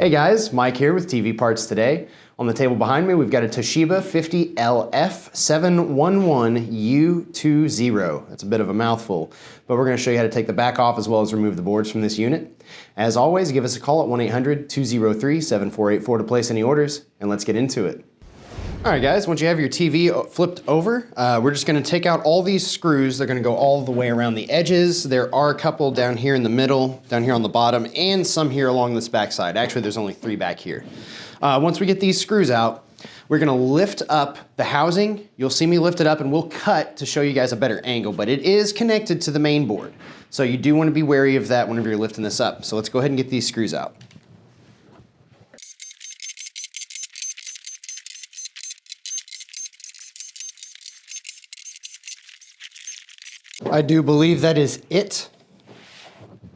Hey guys, Mike here with TV Parts Today. On the table behind me, we've got a Toshiba 50LF711U20. That's a bit of a mouthful, but we're going to show you how to take the back off as well as remove the boards from this unit. As always, give us a call at 1-800-203-7484 to place any orders, and let's get into it. All right guys, once you have your TV flipped over, we're just going to take out all these screws. They're going to go all the way around the edges. There are a couple down here in the middle, down here on the bottom, and some here along this back side. Actually, there's only 3 back here. Once we get these screws out, we're going to lift up the housing. You'll see me lift it up and we'll cut to show you guys a better angle, but it is connected to the main board. So you do want to be wary of that whenever you're lifting this up. So let's go ahead and get these screws out. I do believe that is it.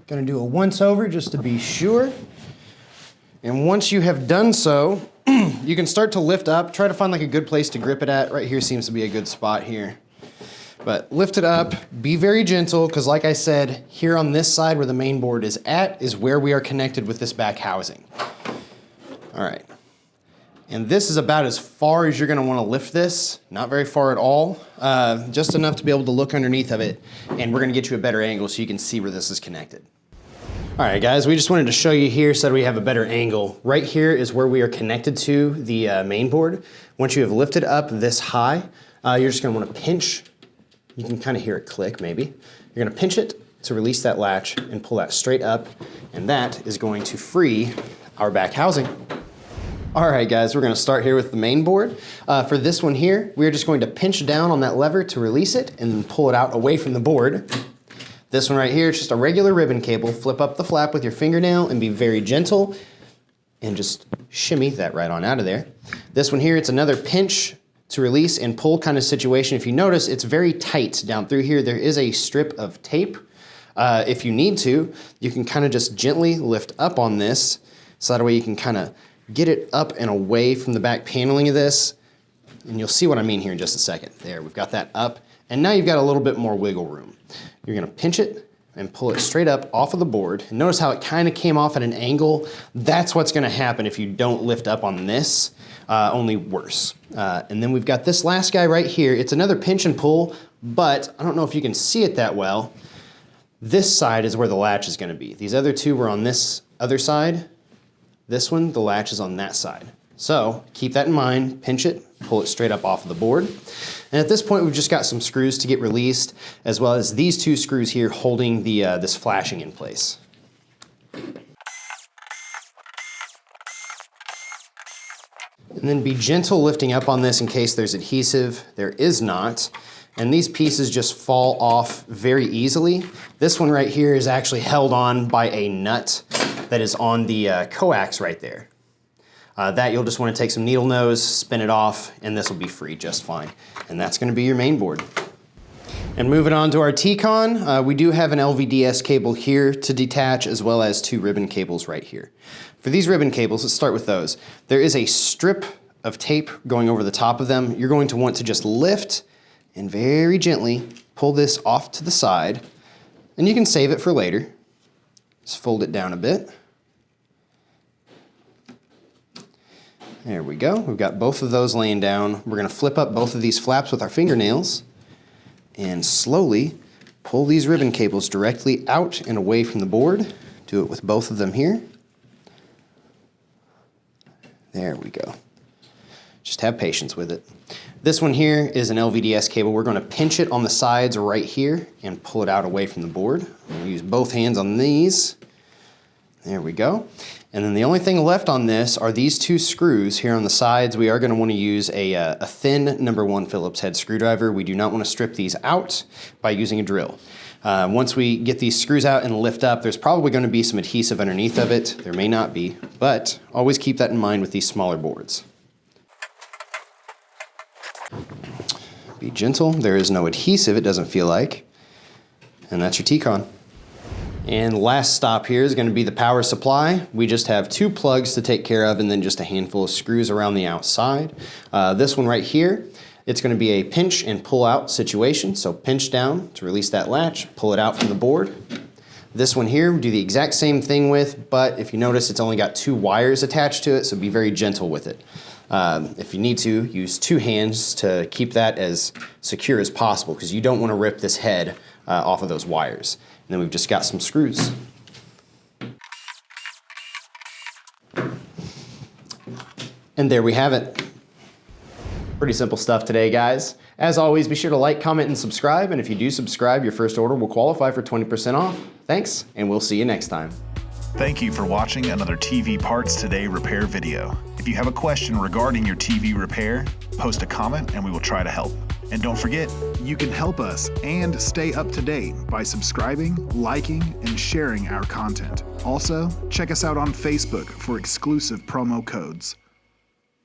Gonna do a once over just to be sure. And once you have done so, you can start to lift up. Try to find like a good place to grip it at. Right here seems to be a good spot here. But lift it up, be very gentle, because like I said, here on this side where the main board is at is where we are connected with this back housing. All right. And this is about as far as you're going to want to lift this, not very far at all, just enough to be able to look underneath of it, and we're going to get you a better angle so you can see where this is connected. All right guys, we just wanted to show you here so that we have a better angle. Right here is where we are connected to the main board. Once you have lifted up this high, you're just going to want to pinch. You can kind of hear it click maybe. You're going to pinch it to release that latch and pull that straight up, and that is going to free our back housing. All right guys, we're gonna start here with the main board. For this one here, we're just going to pinch down on that lever to release it and then pull it out away from the board. This one right here, it's just a regular ribbon cable. Flip up the flap with your fingernail and be very gentle and just shimmy that right on out of there. This one here, it's another pinch to release and pull kind of situation. If you notice, it's very tight down through here. There is a strip of tape. If you need to, you can kind of just gently lift up on this so that way you can kind of get it up and away from the back paneling of this, and you'll see what I mean here in just a second. There, we've got that up, and now you've got a little bit more wiggle room. You're gonna pinch it and pull it straight up off of the board. And notice how it kind of came off at an angle. That's what's gonna happen if you don't lift up on this, only worse. And then we've got this last guy right here. It's another pinch and pull, but I don't know if you can see it that well. This side is where the latch is gonna be. These other two were on this other side. This one, the latch is on that side. So keep that in mind, pinch it, pull it straight up off of the board. And at this point, we've just got some screws to get released, as well as these 2 screws here holding the this flashing in place. And then be gentle lifting up on this in case there's adhesive. There is not. And these pieces just fall off very easily. This one right here is actually held on by a nut that is on the coax right there. That you'll just want to take some needle nose, spin it off, and this will be free just fine. And that's going to be your main board. And moving on to our T-Con, we do have an LVDS cable here to detach, as well as 2 ribbon cables right here. For these ribbon cables, let's start with those. There is a strip of tape going over the top of them. You're going to want to just lift and very gently pull this off to the side, and you can save it for later. Just fold it down a bit. There we go. We've got both of those laying down. We're going to flip up both of these flaps with our fingernails and slowly pull these ribbon cables directly out and away from the board. Do it with both of them here. There we go. Just have patience with it. This one here is an LVDS cable. We're going to pinch it on the sides right here and pull it out away from the board. I'm going to use both hands on these. There we go. And then the only thing left on this are these 2 screws here on the sides. We are going to want to use a thin #1 Phillips head screwdriver. We do not want to strip these out by using a drill. Once we get these screws out and lift up, there's probably going to be some adhesive underneath of it. There may not be, but always keep that in mind with these smaller boards. Be gentle. There is no adhesive, it doesn't feel like. And that's your T-Con. And last stop here is going to be the power supply. We just have 2 plugs to take care of and then just a handful of screws around the outside. This one right here, it's going to be a pinch and pull out situation. So pinch down to release that latch, pull it out from the board. This one here, do the exact same thing with, but if you notice, it's only got 2 wires attached to it, so be very gentle with it. If you need to, use 2 hands to keep that as secure as possible, because you don't want to rip this head off of those wires. And then we've just got some screws. And there we have it. Pretty simple stuff today, guys. As always, be sure to like, comment, and subscribe. And if you do subscribe, your first order will qualify for 20% off. Thanks, and we'll see you next time. Thank you for watching another TV Parts Today repair video. If you have a question regarding your TV repair, post a comment and we will try to help. And don't forget, you can help us and stay up to date by subscribing, liking, and sharing our content. Also, check us out on Facebook for exclusive promo codes.